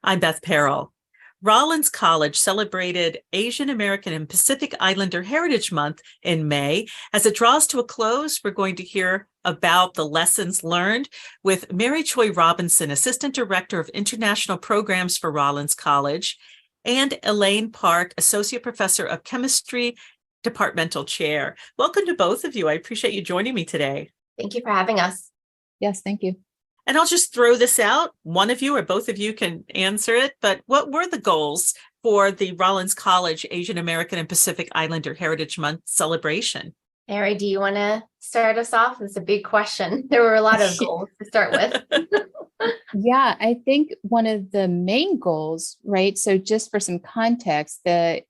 I'm Beth Perrell. Rollins College celebrated Asian American and Pacific Islander Heritage Month in May. As it draws to a close, we're going to hear about the lessons learned with Mary Choi Robinson, Assistant Director of International Programs for Rollins College, and Ellane Park, Associate Professor of Chemistry, Departmental Chair. Welcome to both of you. I appreciate you joining me today. Thank you for having us. Yes, thank you. And I'll just throw this out. One of you or both of you can answer it, but what were the goals for the Rollins College Asian American and Pacific Islander Heritage Month celebration? Mary, do you want to start us off? It's a big question. There were a lot of goals to start with. Yeah, I think one of the main goals, right? So just for some context, the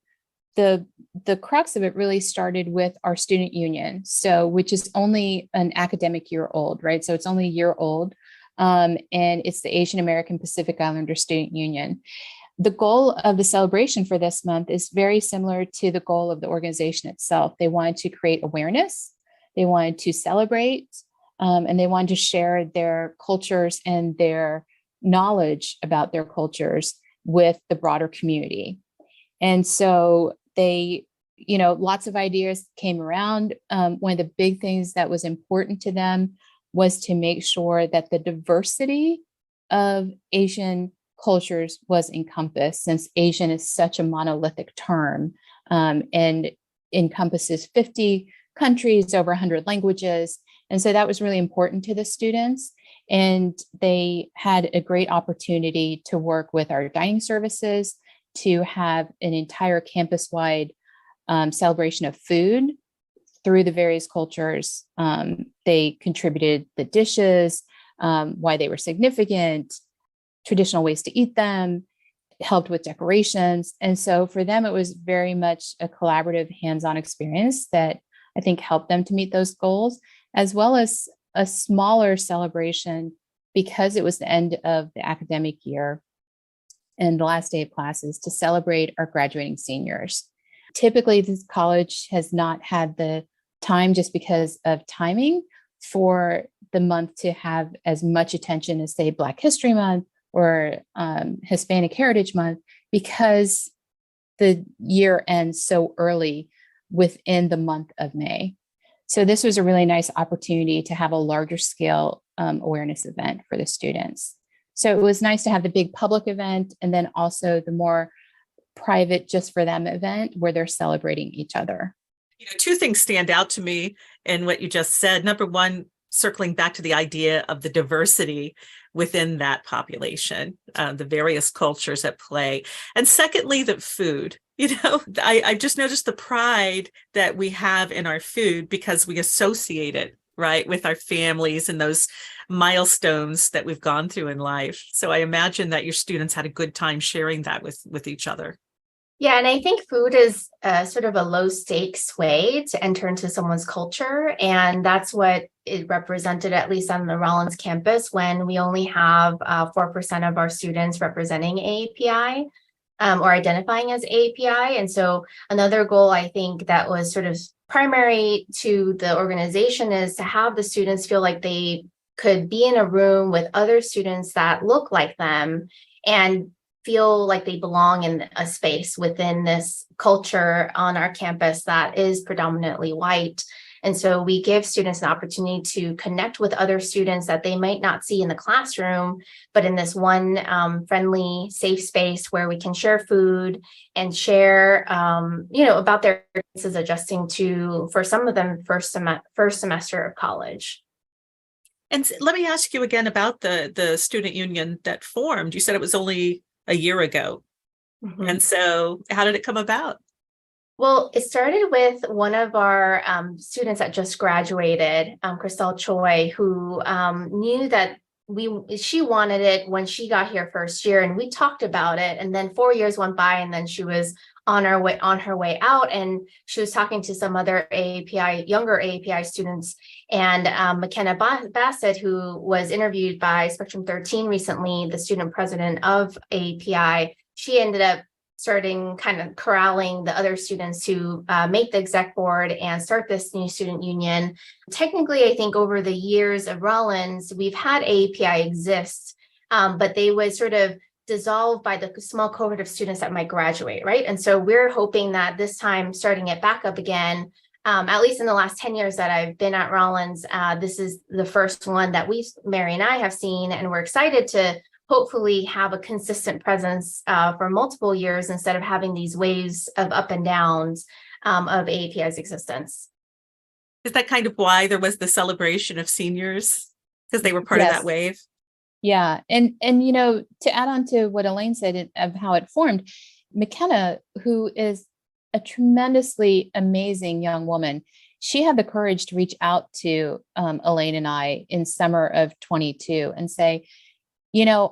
crux of it really started with our student union. So which is only an academic year old, right? So it's only a year old. And it's the Asian American Pacific Islander Student Union. The goal of the celebration for this month is very similar to the goal of the organization itself. They wanted to create awareness, they wanted to celebrate, and they wanted to share their cultures and their knowledge about their cultures with the broader community. And so they, lots of ideas came around. One of the big things that was important to them was to make sure that the diversity of Asian cultures was encompassed, since Asian is such a monolithic term and encompasses 50 countries, over 100 languages. And so that was really important to the students. And they had a great opportunity to work with our dining services to have an entire campus-wide celebration of food through the various cultures. They contributed the dishes, why they were significant, traditional ways to eat them, helped with decorations. And so for them, it was very much a collaborative hands-on experience that I think helped them to meet those goals, as well as a smaller celebration because it was the end of the academic year and the last day of classes to celebrate our graduating seniors. Typically, this college has not had the time, just because of timing, for the month to have as much attention as, say, Black History Month or Hispanic Heritage Month, because the year ends so early within the month of May. So this was a really nice opportunity to have a larger scale awareness event for the students. So it was nice to have the big public event and then also the more private, just for them event where they're celebrating each other. Two things stand out to me in what you just said. Number one, circling back to the idea of the diversity within that population, the various cultures at play. And secondly, the food. I just noticed the pride that we have in our food because we associate it, right, with our families and those milestones that we've gone through in life. So I imagine that your students had a good time sharing that with each other. Yeah, and I think food is sort of a low stakes way to enter into someone's culture. And that's what it represented, at least on the Rollins campus, when we only have 4% of our students representing AAPI or identifying as AAPI. And so another goal, I think, that was sort of primary to the organization is to have the students feel like they could be in a room with other students that look like them and feel like they belong in a space within this culture on our campus that is predominantly white. And so we give students an opportunity to connect with other students that they might not see in the classroom, but in this one friendly, safe space where we can share food and share, about their experiences adjusting to, for some of them, first semester of college. And let me ask you again about the student union that formed. You said it was only a year ago. Mm-hmm. And so how did it come about? Well, it started with one of our students that just graduated, Choi, who knew that she wanted it when she got here first year, and we talked about it. And then 4 years went by, and then she was on her way out, and she was talking to some other younger AAPI students. And McKenna Bassett, who was interviewed by Spectrum 13 recently, the student president of AAPI, she ended up starting kind of corralling the other students to make the exec board and start this new student union. Technically, I think over the years of Rollins, we've had AAPI exist, but they would sort of dissolved by the small cohort of students that might graduate, right? And so we're hoping that this time, starting it back up again, at least in the last 10 years that I've been at Rollins, this is the first one that Mary and I have seen, and we're excited to hopefully have a consistent presence for multiple years instead of having these waves of up and downs of AAPI's existence. Is that kind of why there was the celebration of seniors? Because they were part of that wave? Yeah. And, to add on to what Ellane said of how it formed, McKenna, who is a tremendously amazing young woman, she had the courage to reach out to Ellane and I in summer of 22 and say,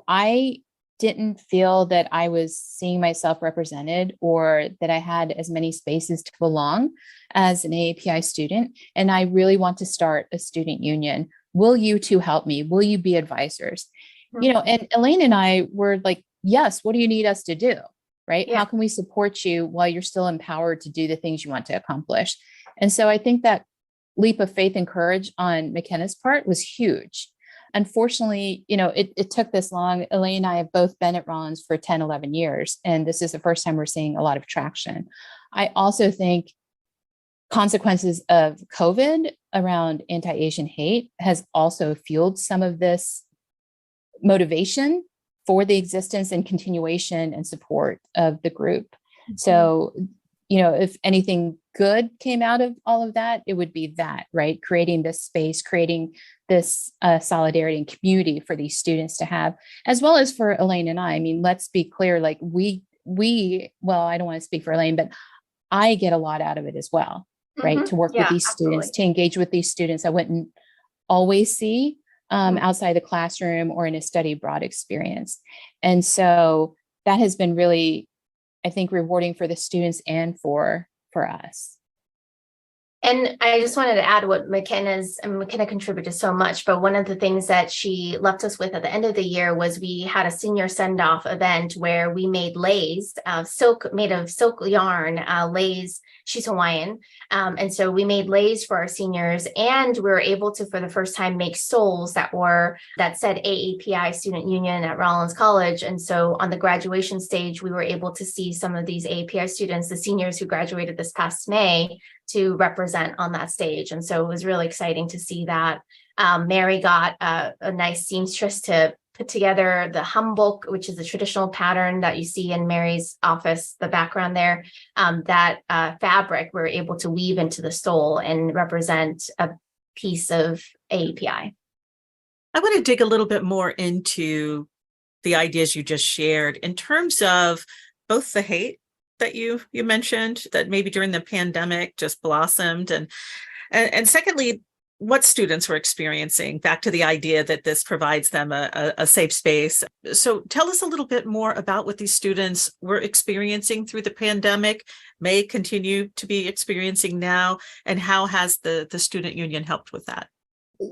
I didn't feel that I was seeing myself represented or that I had as many spaces to belong as an AAPI student. And I really want to start a student union. Will you two help me? Will you be advisors? And Ellane and I were like, yes, what do you need us to do? Right? Yeah. How can we support you while you're still empowered to do the things you want to accomplish? And so I think that leap of faith and courage on McKenna's part was huge. Unfortunately, it took this long. Ellane and I have both been at Rollins for 10, 11 years, and this is the first time we're seeing a lot of traction. I also think consequences of COVID around anti-Asian hate has also fueled some of this motivation for the existence and continuation and support of the group. Mm-hmm. So, if anything good came out of all of that, it would be that, right? Creating this space, creating this solidarity and community for these students to have, as well as for Ellane and I. I mean, let's be clear, like well, I don't want to speak for Ellane, but I get a lot out of it as well, right? Mm-hmm. To work with these students, to engage with these students I wouldn't always see outside the classroom or in a study abroad experience. And so that has been really, I think, rewarding for the students and for us. And I just wanted to add what McKenna contributed so much, but one of the things that she left us with at the end of the year was we had a senior send-off event where we made leis, made of silk yarn, leis. She's Hawaiian. And so we made leis for our seniors, and we were able to, for the first time, make stoles that said AAPI Student Union at Rollins College. And so on the graduation stage, we were able to see some of these AAPI students, the seniors who graduated this past May, to represent on that stage. And so it was really exciting to see that. Mary got a nice seamstress to put together the humboldt, which is a traditional pattern that you see in Mary's office, the background there. That fabric we're able to weave into the stole and represent a piece of AAPI. I want to dig a little bit more into the ideas you just shared in terms of both the hate that you mentioned that maybe during the pandemic just blossomed, and secondly, what students were experiencing, back to the idea that this provides them a safe space. So tell us a little bit more about what these students were experiencing through the pandemic, may continue to be experiencing now, and how has the student union helped with that?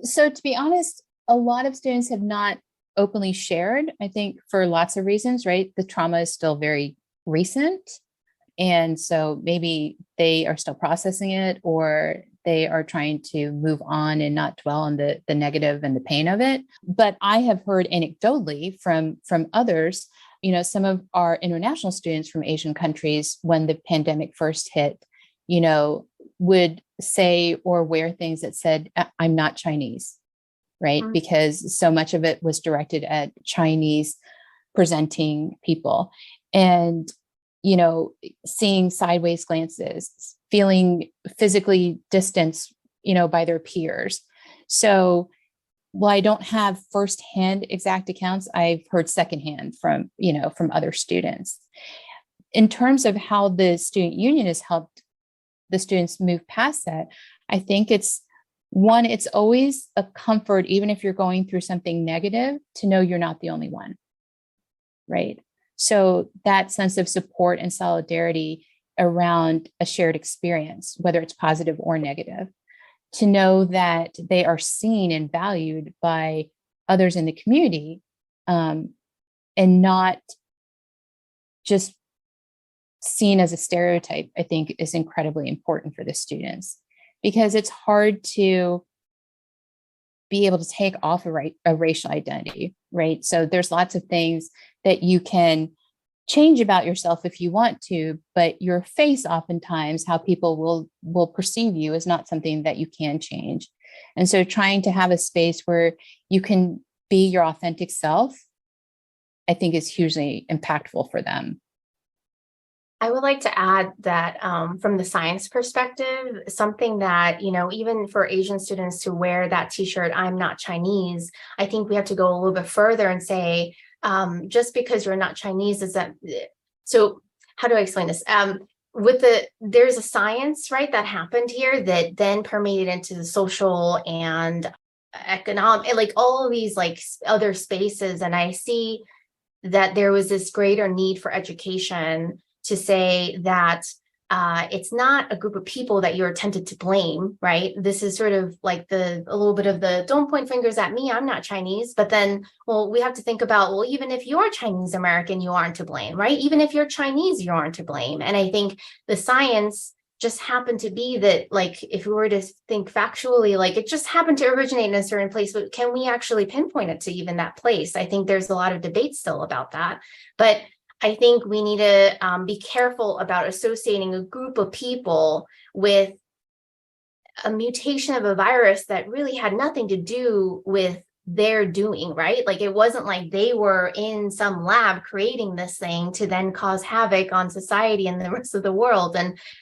So to be honest, a lot of students have not openly shared, I think, for lots of reasons, right? The trauma is still very recent. And so maybe they are still processing it, or they are trying to move on and not dwell on the negative and the pain of it. But I have heard anecdotally from others, some of our international students from Asian countries, when the pandemic first hit, would say or wear things that said, "I'm not Chinese," right? Mm-hmm. Because so much of it was directed at Chinese presenting people. And seeing sideways glances, feeling physically distanced, by their peers. So while I don't have firsthand exact accounts, I've heard secondhand from other students. In terms of how the student union has helped the students move past that, I think it's always a comfort, even if you're going through something negative, to know you're not the only one, right? So that sense of support and solidarity around a shared experience, whether it's positive or negative, to know that they are seen and valued by others in the community, and not just seen as a stereotype, I think is incredibly important for the students, because it's hard to be able to take off a racial identity, right? So there's lots of things that you can change about yourself if you want to, but your face, oftentimes how people will perceive you, is not something that you can change. And so trying to have a space where you can be your authentic self, I think, is hugely impactful for them. I would like to add that from the science perspective, something that, even for Asian students to wear that T-shirt, "I'm not Chinese," I think we have to go a little bit further and say, just because you're not Chinese, is that, so how do I explain this? There's a science, right, that happened here that then permeated into the social and economic, like all of these like other spaces. And I see that there was this greater need for education to say that it's not a group of people that you're tempted to blame, right? This is sort of like a little bit of the don't point fingers at me, I'm not Chinese. But then, well, we have to think about, well, even if you're Chinese American, you aren't to blame, right? Even if you're Chinese, you aren't to blame. And I think the science just happened to be that, like, if we were to think factually, like it just happened to originate in a certain place, but can we actually pinpoint it to even that place? I think there's a lot of debate still about that. But I think we need to be careful about associating a group of people with a mutation of a virus that really had nothing to do with their doing, right? Like it wasn't like they were in some lab creating this thing to then cause havoc on society and the rest of the world.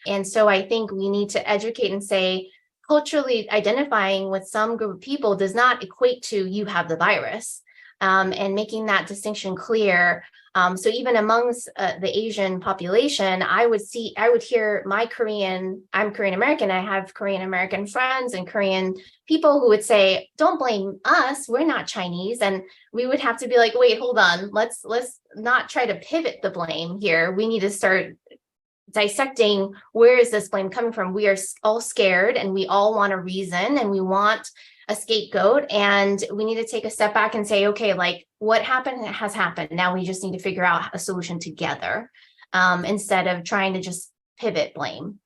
And so I think we need to educate and say, culturally identifying with some group of people does not equate to you have the virus, and making that distinction clear. So even amongst the Asian population, I would hear I'm Korean American, I have Korean American friends and Korean people who would say, "Don't blame us, we're not Chinese." And we would have to be like, wait, hold on, let's not try to pivot the blame here. We need to start dissecting, where is this blame coming from? We are all scared and we all want a reason and we want a scapegoat, and we need to take a step back and say, okay, like what happened has happened. Now we just need to figure out a solution together, instead of trying to just pivot blame.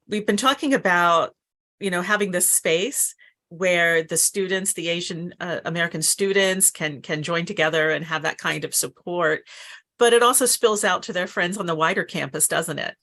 We've been talking about, having this space where the students, the Asian American students can join together and have that kind of support, but it also spills out to their friends on the wider campus, doesn't it?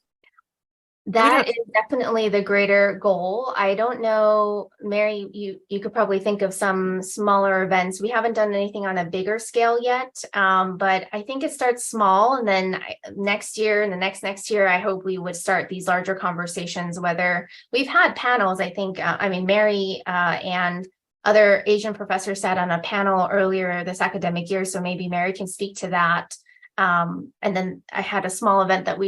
That is definitely the greater goal. I don't know, Mary, you could probably think of some smaller events. We haven't done anything on a bigger scale yet, but I think it starts small. And then next year and the next year, I hope we would start these larger conversations, whether we've had panels. I think, Mary and other Asian professors sat on a panel earlier this academic year, so maybe Mary can speak to that. And then I had a small event that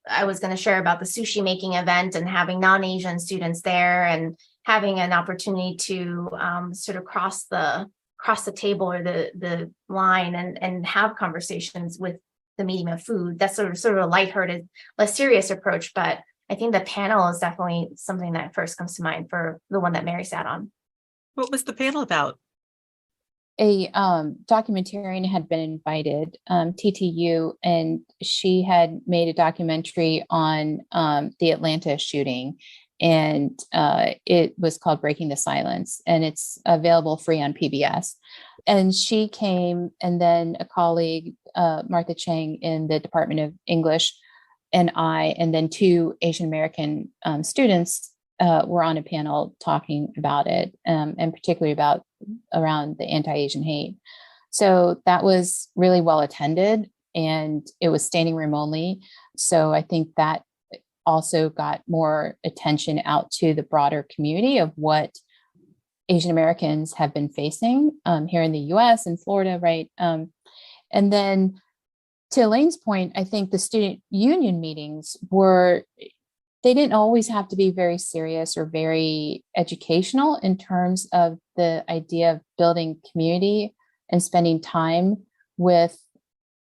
I was going to share about the sushi making event and having non-Asian students there and having an opportunity to sort of cross the table or the line and have conversations with the medium of food. That's sort of a lighthearted, less serious approach. But I think the panel is definitely something that first comes to mind for the one that Mary sat on. What was the panel about? A documentarian had been invited, TTU, and she had made a documentary on the Atlanta shooting, and it was called Breaking the Silence, and it's available free on PBS. And she came, and then a colleague, Martha Chang in the Department of English, and then two Asian American students were on a panel talking about it, and particularly around the anti-Asian hate. So that was really well attended, and it was standing room only. So I think that also got more attention out to the broader community of what Asian Americans have been facing here in the US and Florida, right? And then to Elaine's point, I think the student union meetings they didn't always have to be very serious or very educational in terms of the idea of building community and spending time with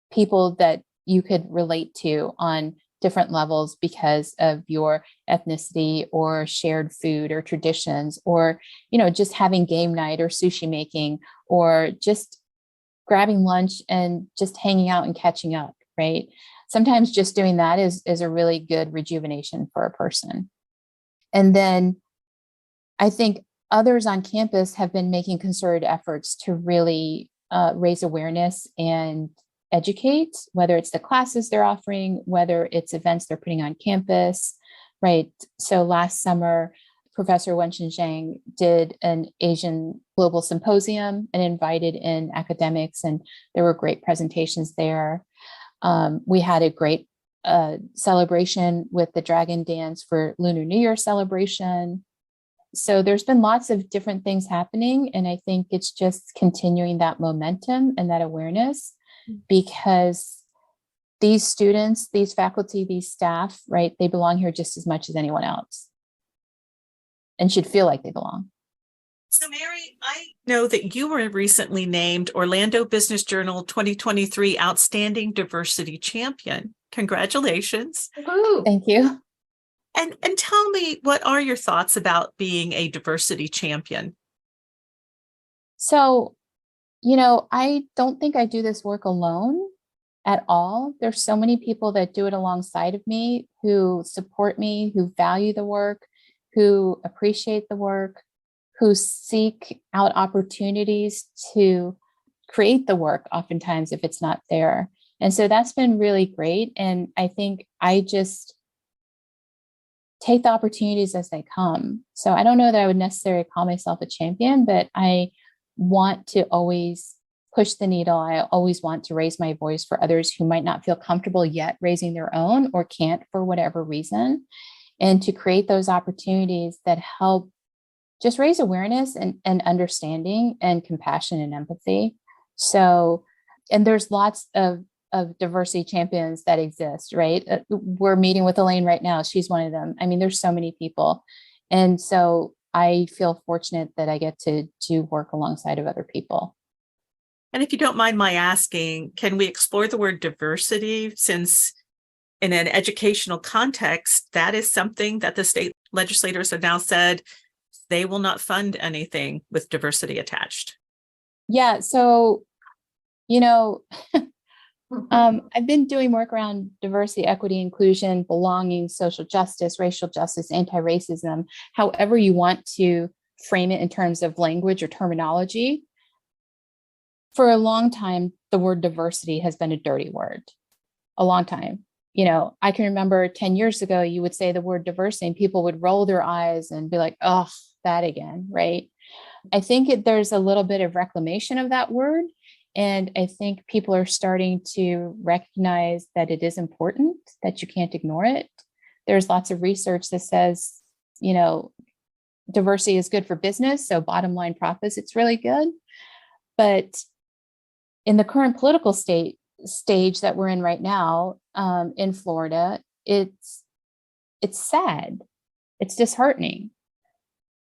people that you could relate to on different levels because of your ethnicity or shared food or traditions, or, just having game night or sushi making, or just grabbing lunch and just hanging out and catching up, right? Sometimes just doing that is a really good rejuvenation for a person. And then I think others on campus have been making concerted efforts to really raise awareness and educate, whether it's the classes they're offering, whether it's events they're putting on campus, right? So last summer, Professor Wenxin Zhang did an Asian Global Symposium and invited in academics, and there were great presentations there. We had a great celebration with the Dragon Dance for Lunar New Year celebration. So there's been lots of different things happening, and I think it's just continuing that momentum and that awareness, because these students, these faculty, these staff, right, they belong here just as much as anyone else and should feel like they belong. So Mary, I know that you were recently named Orlando Business Journal 2023 Outstanding Diversity Champion. Congratulations. Woo. Thank you. And tell me, what are your thoughts about being a diversity champion? So, I don't think I do this work alone at all. There's so many people that do it alongside of me, who support me, who value the work, who appreciate the work, who seek out opportunities to create the work, oftentimes if it's not there. And so that's been really great. And I think I just take the opportunities as they come. So I don't know that I would necessarily call myself a champion, but I want to always push the needle. I always want to raise my voice for others who might not feel comfortable yet raising their own or can't for whatever reason, and to create those opportunities that help just raise awareness and understanding and compassion and empathy. So, and there's lots of diversity champions that exist, right? We're meeting with Ellane right now. She's one of them. I mean, there's so many people. And so I feel fortunate that I get to work alongside of other people. And if you don't mind my asking, can we explore the word diversity, since in an educational context, that is something that the state legislators have now said they will not fund anything with diversity attached? Yeah. So, I've been doing work around diversity, equity, inclusion, belonging, social justice, racial justice, anti-racism, however you want to frame it in terms of language or terminology. For a long time, the word diversity has been a dirty word, a long time. I can remember 10 years ago, you would say the word diversity and people would roll their eyes and be like, oh, that again, right? I think there's a little bit of reclamation of that word. And I think people are starting to recognize that it is important, that you can't ignore it. There's lots of research that says, diversity is good for business. So bottom line profits, it's really good. But in the current political stage that we're in right now, in Florida, it's sad. It's disheartening.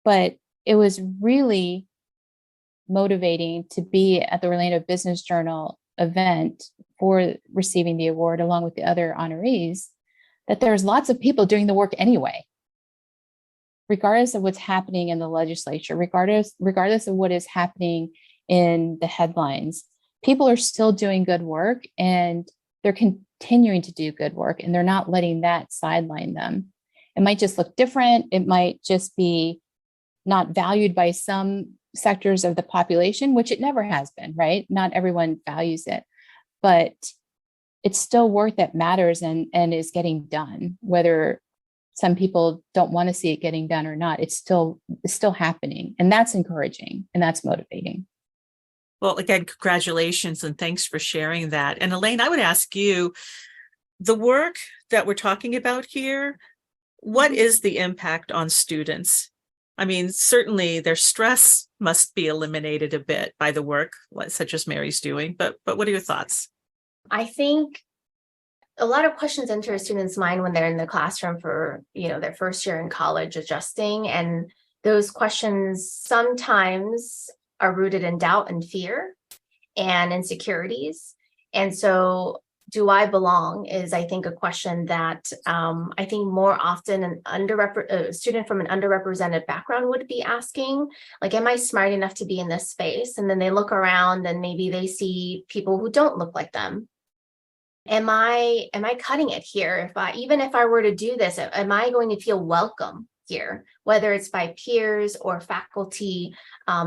But it was really motivating to be at the Orlando Business Journal event for receiving the award, along with the other honorees, that there's lots of people doing the work anyway, regardless of what's happening in the legislature, regardless of what is happening in the headlines. People are still doing good work, and they're continuing to do good work, and they're not letting that sideline them. It might just look different. It might just be not valued by some sectors of the population, which it never has been, right? Not everyone values it, but it's still work that matters and is getting done, whether some people don't want to see it getting done or not. It's still happening, and that's encouraging and that's motivating. Well, again, congratulations and thanks for sharing that. And Ellane, I would ask you, the work that we're talking about here, what is the impact on students? I mean, certainly their stress must be eliminated a bit by the work such as Mary's doing, but what are your thoughts? I think a lot of questions enter a student's mind when they're in the classroom for, their first year in college adjusting. And those questions sometimes are rooted in doubt and fear and insecurities. And so, do I belong is, I think, a question that I think more often a student from an underrepresented background would be asking, like, am I smart enough to be in this space? And then they look around and maybe they see people who don't look like them. Am I cutting it here? Even if I were to do this, am I going to feel welcome here, whether it's by peers or faculty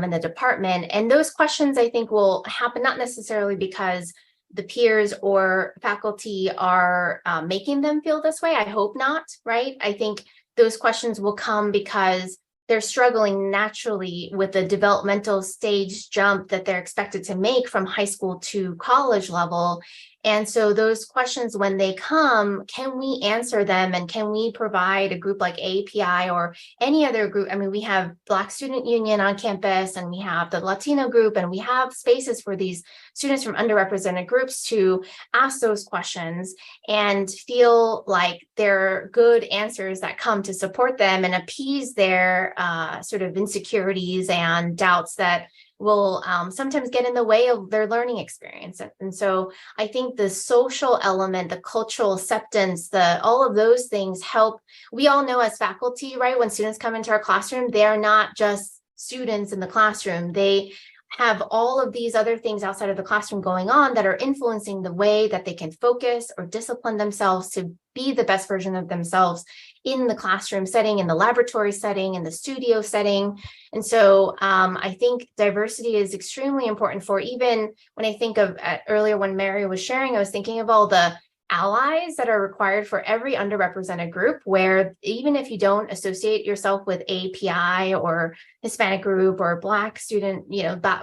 in the department. And those questions, I think, will happen not necessarily because the peers or faculty are making them feel this way. I hope not, right? I think those questions will come because they're struggling naturally with the developmental stage jump that they're expected to make from high school to college level. And so those questions, when they come, can we answer them? And can we provide a group like API or any other group? I mean, we have Black Student Union on campus, and we have the Latino group, and we have spaces for these students from underrepresented groups to ask those questions and feel like there are good answers that come to support them and appease their sort of insecurities and doubts that will sometimes get in the way of their learning experience. And so I think the social element, the cultural acceptance, all of those things help. We all know as faculty, right, when students come into our classroom, they are not just students in the classroom. They have all of these other things outside of the classroom going on that are influencing the way that they can focus or discipline themselves to be the best version of themselves in the classroom setting, in the laboratory setting, in the studio setting. And so I think diversity is extremely important for, even when I think of earlier when Mary was sharing, I was thinking of all the allies that are required for every underrepresented group, where even if you don't associate yourself with API or Hispanic group or Black student,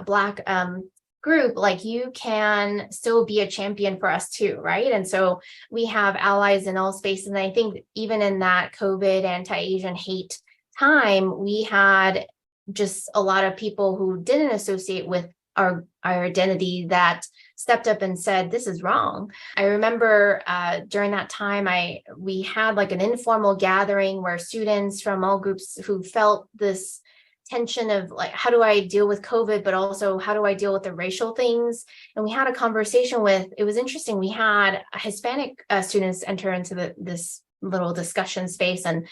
Black group, like, you can still be a champion for us too, right? And so we have allies in all spaces. And I think even in that COVID anti-Asian hate time, we had just a lot of people who didn't associate with our identity that stepped up and said, this is wrong. I remember during that time, we had like an informal gathering where students from all groups who felt this tension of like, how do I deal with COVID, but also how do I deal with the racial things? And we had a conversation it was interesting. We had Hispanic students enter into this little discussion space, and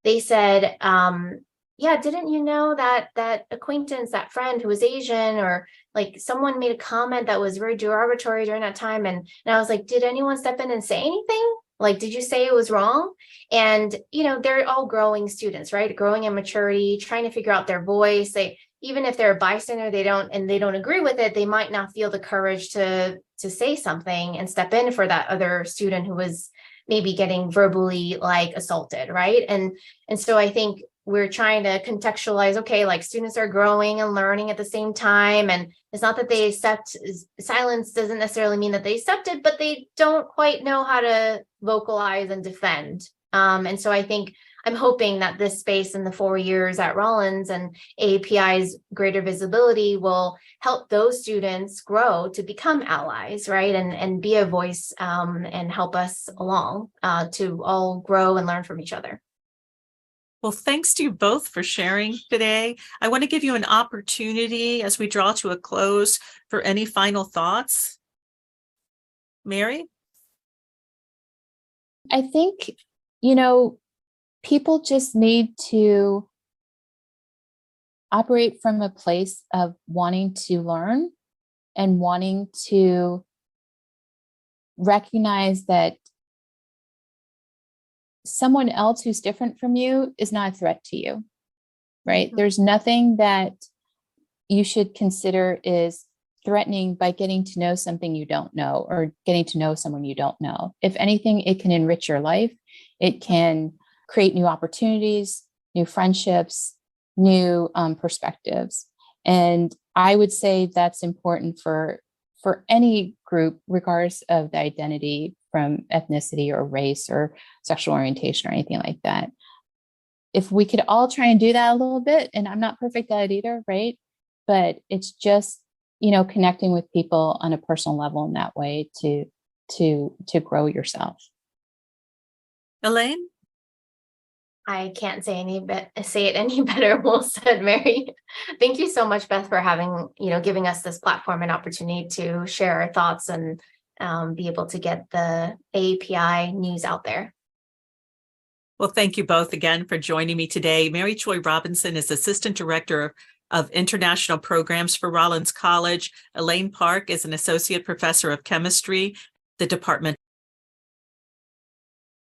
they said, yeah, didn't you know that acquaintance, that friend who was Asian, or like someone made a comment that was very derogatory during that time. And I was like, did anyone step in and say anything? Like, did you say it was wrong? And, they're all growing students, right? Growing in maturity, trying to figure out their voice. Even if they're a bystander, they don't agree with it, they might not feel the courage to say something and step in for that other student who was maybe getting verbally like assaulted, right? And so I think we're trying to contextualize, okay, like students are growing and learning at the same time. And it's not that they accept, silence doesn't necessarily mean that they accept it, but they don't quite know how to vocalize and defend. And so I think I'm hoping that this space in the 4 years at Rollins and API's greater visibility will help those students grow to become allies, right? And be a voice and help us along to all grow and learn from each other. Well, thanks to you both for sharing today. I want to give you an opportunity as we draw to a close for any final thoughts. Mary? I think, people just need to operate from a place of wanting to learn and wanting to recognize that someone else who's different from you is not a threat to you, right? Mm-hmm. There's nothing that you should consider is threatening by getting to know something you don't know or getting to know someone you don't know. If anything, it can enrich your life. It can create new opportunities, new friendships, new perspectives. And I would say that's important for any group, regardless of the identity, from ethnicity or race or sexual orientation or anything like that. If we could all try and do that a little bit, and I'm not perfect at it either, right? But it's just, connecting with people on a personal level in that way to grow yourself. Ellane? I can't say it any better. Well said, Mary. Thank you so much, Beth, for having, giving us this platform and opportunity to share our thoughts and be able to get the API news out there. Well, thank you both again for joining me today. Mary Choi Robinson is Assistant Director of International Programs for Rollins College. Ellane Park is an Associate Professor of Chemistry, the Department